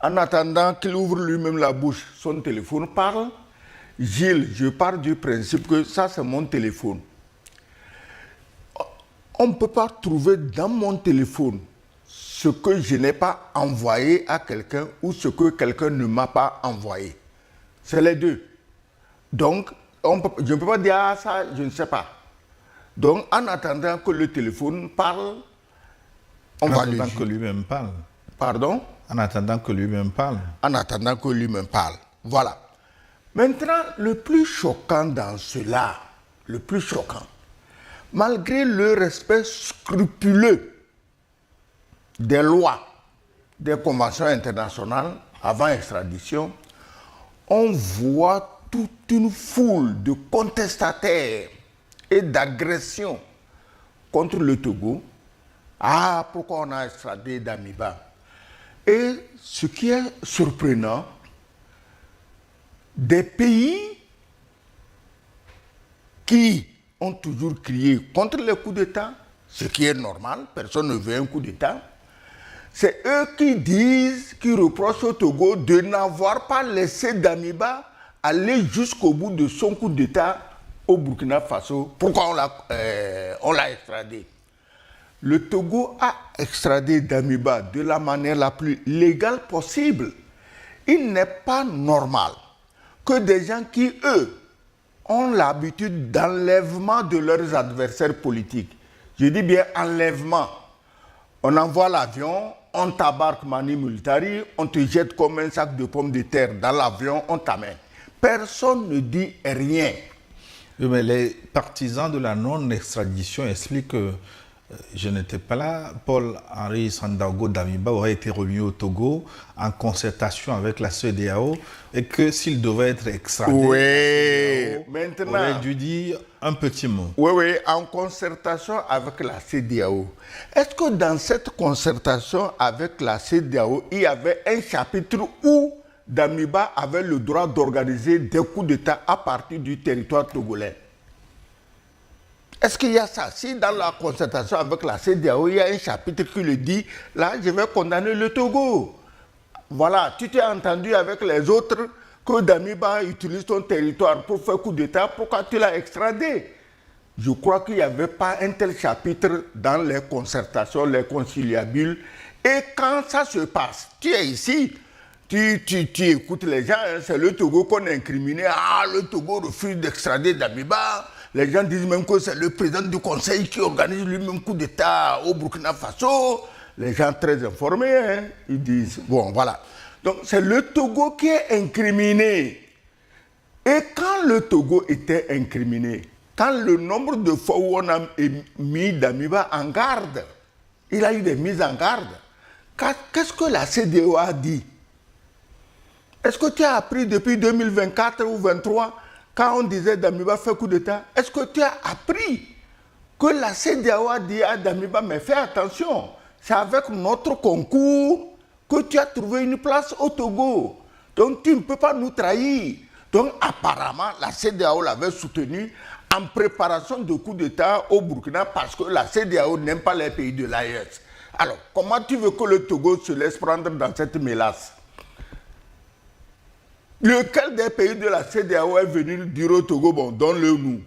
En attendant qu'il ouvre lui-même la bouche, son téléphone parle. Gilles, je pars du principe que ça, c'est mon téléphone. On ne peut pas trouver dans mon téléphone ce que je n'ai pas envoyé à quelqu'un ou ce que quelqu'un ne m'a pas envoyé. C'est les deux. Donc, je ne peux pas dire ah, ça, je ne sais pas. Donc, en attendant que le téléphone parle, on va le dire. En attendant que lui-même parle. Pardon? En attendant que lui-même parle. En attendant que lui-même parle. Voilà. Maintenant, le plus choquant dans cela, le plus choquant, malgré le respect scrupuleux des lois, des conventions internationales avant extradition, on voit toute une foule de contestataires et d'agressions contre le Togo. Ah, pourquoi on a extradé Damiba? Et ce qui est surprenant, des pays qui ont toujours crié contre les coups d'État, ce qui est normal, personne ne veut un coup d'État, c'est eux qui disent, qui reprochent au Togo de n'avoir pas laissé Damiba aller jusqu'au bout de son coup d'État au Burkina Faso. Pourquoi on l'a extradé? Le Togo a extradé Damiba de la manière la plus légale possible. Il n'est pas normal que des gens qui, eux, ont l'habitude d'enlèvement de leurs adversaires politiques. Je dis bien enlèvement. On envoie l'avion, on t'embarque Mani Militari, on te jette comme un sac de pommes de terre dans l'avion, on t'amène. Personne ne dit rien. Oui, mais les partisans de la non-extradition expliquent que je n'étais pas là. Paul-Henri Sandaogo Damiba aurait été remis au Togo en concertation avec la CEDEAO et que s'il devait être extradé, maintenant, aurait dû dire un petit mot. Oui, en concertation avec la CEDEAO. Est-ce que dans cette concertation avec la CEDEAO, il y avait un chapitre où Damiba avait le droit d'organiser des coups d'État à partir du territoire togolais? Est-ce qu'il y a ça? Si dans la concertation avec la CEDEAO, il y a un chapitre qui le dit, là, je vais condamner le Togo. Voilà, tu t'es entendu avec les autres que Damiba utilise ton territoire pour faire coup d'État, pourquoi tu l'as extradé? Je crois qu'il n'y avait pas un tel chapitre dans les concertations, les conciliabules. Et quand ça se passe, tu es ici, tu écoutes les gens, hein, c'est le Togo qu'on a incriminé. Ah, le Togo refuse d'extrader Damiba. Les gens disent même que c'est le président du conseil qui organise lui-même coup d'État au Burkina Faso. Les gens très informés, hein, ils disent, bon, voilà. Donc, c'est le Togo qui est incriminé. Et quand le Togo était incriminé, quand le nombre de fois où on a mis Damiba en garde, il a eu des mises en garde. Qu'est-ce que la CEDEAO a dit? Est-ce que tu as appris depuis 2024 ou 2023, quand on disait Damiba fait coup d'État, est-ce que tu as appris que la CEDEAO a dit à Damiba, mais fais attention, c'est avec notre concours que tu as trouvé une place au Togo. Donc tu ne peux pas nous trahir. Donc apparemment, la CEDEAO l'avait soutenu en préparation de coup d'État au Burkina parce que la CEDEAO n'aime pas les pays de l'AES. Alors, comment tu veux que le Togo se laisse prendre dans cette mélasse? Lequel des pays de la CEDEAO est venu dire au Togo, bon, donne-le nous.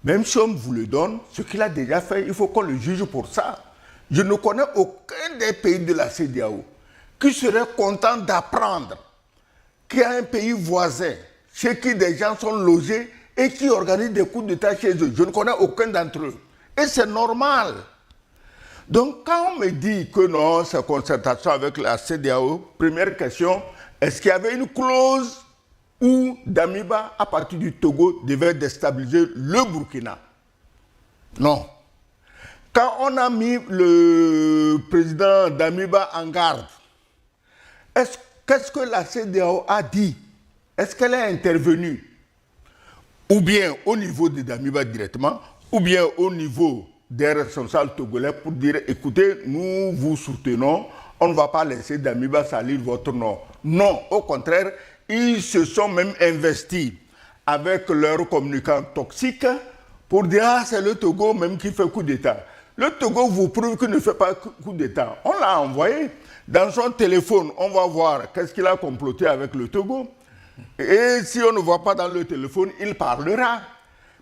Même si on vous le donne, ce qu'il a déjà fait, il faut qu'on le juge pour ça. Je ne connais aucun des pays de la CEDEAO qui serait content d'apprendre qu'il y a un pays voisin chez qui des gens sont logés et qui organisent des coups d'État chez eux. Je ne connais aucun d'entre eux. Et c'est normal. Donc, quand on me dit que non, c'est concertation avec la CEDEAO, première question, est-ce qu'il y avait une clause où Damiba, à partir du Togo, devait déstabiliser le Burkina? Non. Quand on a mis le président Damiba en garde, qu'est-ce que la CEDEAO a dit? Est-ce qu'elle est intervenue? Ou bien au niveau de Damiba directement, ou bien au niveau des responsables togolais pour dire, écoutez, nous vous soutenons, on ne va pas laisser Damiba salir votre nom. Non, au contraire, ils se sont même investis avec leurs communicants toxiques pour dire, ah, c'est le Togo même qui fait coup d'État. Le Togo vous prouve qu'il ne fait pas coup d'État. On l'a envoyé. Dans son téléphone, on va voir qu'est-ce qu'il a comploté avec le Togo. Et si on ne voit pas dans le téléphone, il parlera.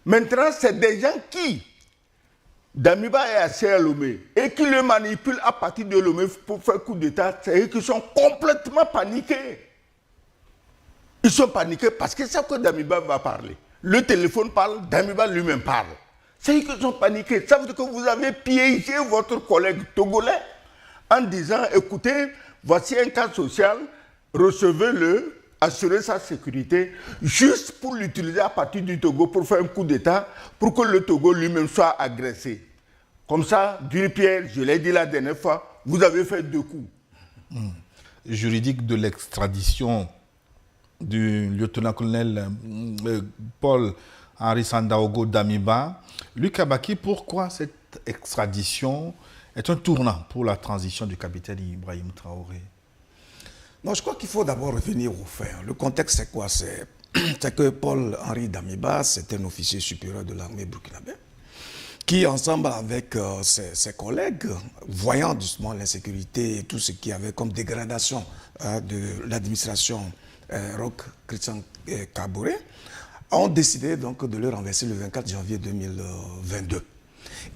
Maintenant, c'est des gens qui, Damiba est assis à Lomé, et qui le manipulent à partir de Lomé pour faire coup d'État, c'est eux qui sont complètement paniqués. Ils sont paniqués parce qu'ils savent que Damiba va parler. Le téléphone parle, Damiba lui-même parle. C'est eux qui sont paniqués. Ça veut dire que vous avez piégé votre collègue togolais en disant, écoutez, voici un cas social, recevez-le, assurez sa sécurité, juste pour l'utiliser à partir du Togo pour faire un coup d'État, pour que le Togo lui-même soit agressé. Comme ça, d'une pierre, je l'ai dit la dernière fois, vous avez fait 2 coups. Juridique de l'extradition du lieutenant-colonel Paul-Henri Sandaogo Damiba. Luc Abaki, pourquoi cette extradition est un tournant pour la transition du capitaine Ibrahim Traoré? Non, je crois qu'il faut d'abord revenir aux faits. Le contexte, c'est quoi? C'est que Paul-Henri Damiba, c'est un officier supérieur de l'armée burkinabé qui, ensemble avec ses collègues, voyant justement l'insécurité et tout ce qu'il y avait comme dégradation de l'administration Roch Christian Kaboré, ont décidé donc de le renverser le 24 janvier 2022.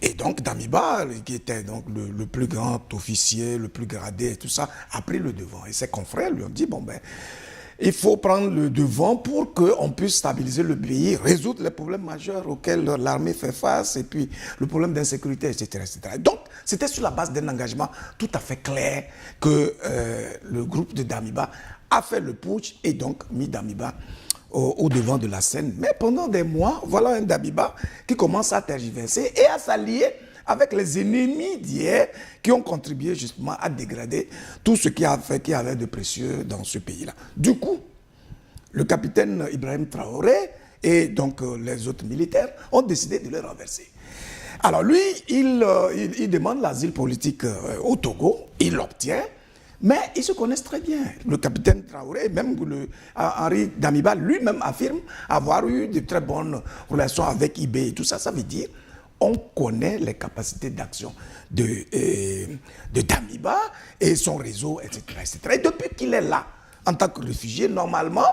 Et donc Damiba, qui était donc le plus grand officier, le plus gradé et tout ça, a pris le devant. Et ses confrères lui ont dit, bon ben, il faut prendre le devant pour qu'on puisse stabiliser le pays, résoudre les problèmes majeurs auxquels l'armée fait face, et puis le problème d'insécurité, etc., etc. Donc, c'était sur la base d'un engagement tout à fait clair que le groupe de Damiba a fait le putsch et donc mis Damiba au devant de la scène. Mais pendant des mois, voilà un Damiba qui commence à tergiverser et à s'allier avec les ennemis d'hier qui ont contribué justement à dégrader tout ce qui avait de précieux dans ce pays-là. Du coup, le capitaine Ibrahim Traoré et donc les autres militaires ont décidé de le renverser. Alors lui, il demande l'asile politique au Togo, il l'obtient. Mais ils se connaissent très bien. Le capitaine Traoré, même Henri Damiba lui-même affirme avoir eu de très bonnes relations avec IB et tout ça. Ça veut dire on connaît les capacités d'action de Damiba et son réseau, etc., etc. Et depuis qu'il est là, en tant que réfugié, normalement,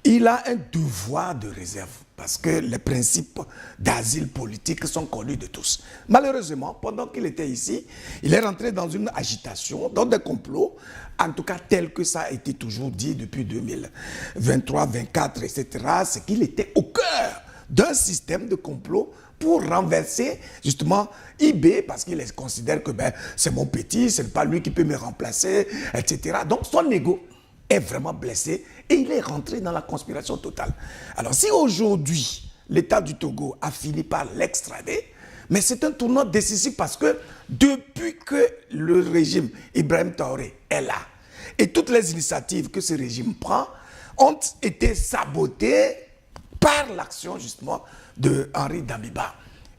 il a un devoir de réserve parce que les principes d'asile politique sont connus de tous. Malheureusement, pendant qu'il était ici, il est rentré dans une agitation, dans des complots, en tout cas tel que ça a été toujours dit depuis 2023, 2024, etc. C'est qu'il était au cœur d'un système de complot pour renverser justement IB, parce qu'il considère que ben, c'est mon petit, c'est pas lui qui peut me remplacer, etc. Donc son ego est vraiment blessé et il est rentré dans la conspiration totale. Alors si aujourd'hui l'État du Togo a fini par l'extrader, mais c'est un tournant décisif parce que depuis que le régime Ibrahim Traoré est là et toutes les initiatives que ce régime prend ont été sabotées par l'action justement de Henri Damiba.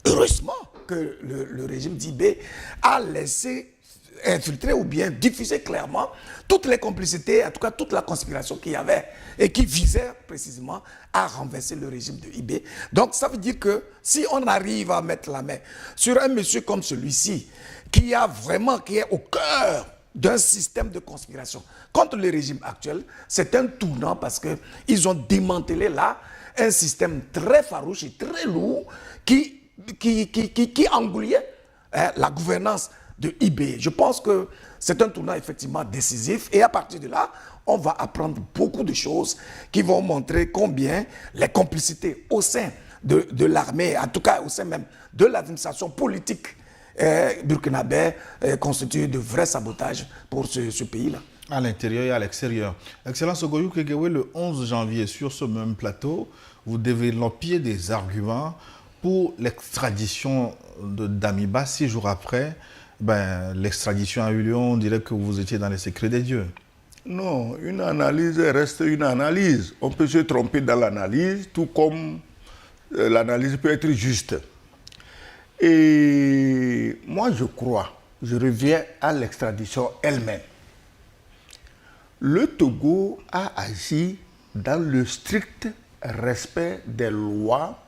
Heureusement que le régime d'IB a laissé infiltrer ou bien diffuser clairement toutes les complicités, en tout cas toute la conspiration qu'il y avait et qui visait précisément à renverser le régime de IB. Donc ça veut dire que si on arrive à mettre la main sur un monsieur comme celui-ci, qui est au cœur d'un système de conspiration contre le régime actuel, c'est un tournant parce qu'ils ont démantelé là un système très farouche et très lourd qui englouillait la gouvernance de IB. Je pense que c'est un tournant effectivement décisif et à partir de là, on va apprendre beaucoup de choses qui vont montrer combien les complicités au sein de l'armée, en tout cas au sein même de l'administration politique burkinabé constituent de vrais sabotages pour ce pays-là. À l'intérieur et à l'extérieur. Excellence Ogoyou Kegewe, le 11 janvier, sur ce même plateau, vous développiez des arguments pour l'extradition de Damiba 6 jours après. L'extradition a eu lieu, on dirait que vous étiez dans les secrets des dieux. Non, une analyse reste une analyse. On peut se tromper dans l'analyse, tout comme l'analyse peut être juste. Et moi, je crois, je reviens à l'extradition elle-même. Le Togo a agi dans le strict respect des lois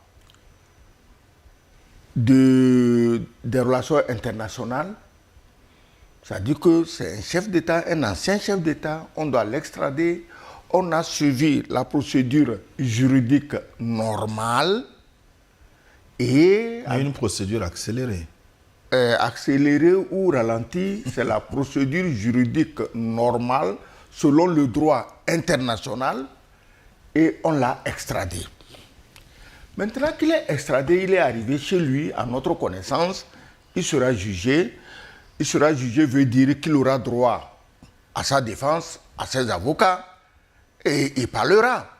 des relations internationales Ça dit que c'est un chef d'État, un ancien chef d'État, on doit l'extrader. On a suivi la procédure juridique normale et... Il y a une procédure accélérée. Accélérée ou ralentie, c'est la procédure juridique normale selon le droit international et on l'a extradé. Maintenant qu'il est extradé, il est arrivé chez lui, à notre connaissance, il sera jugé. Il sera jugé veut dire qu'il aura droit à sa défense, à ses avocats, et il parlera.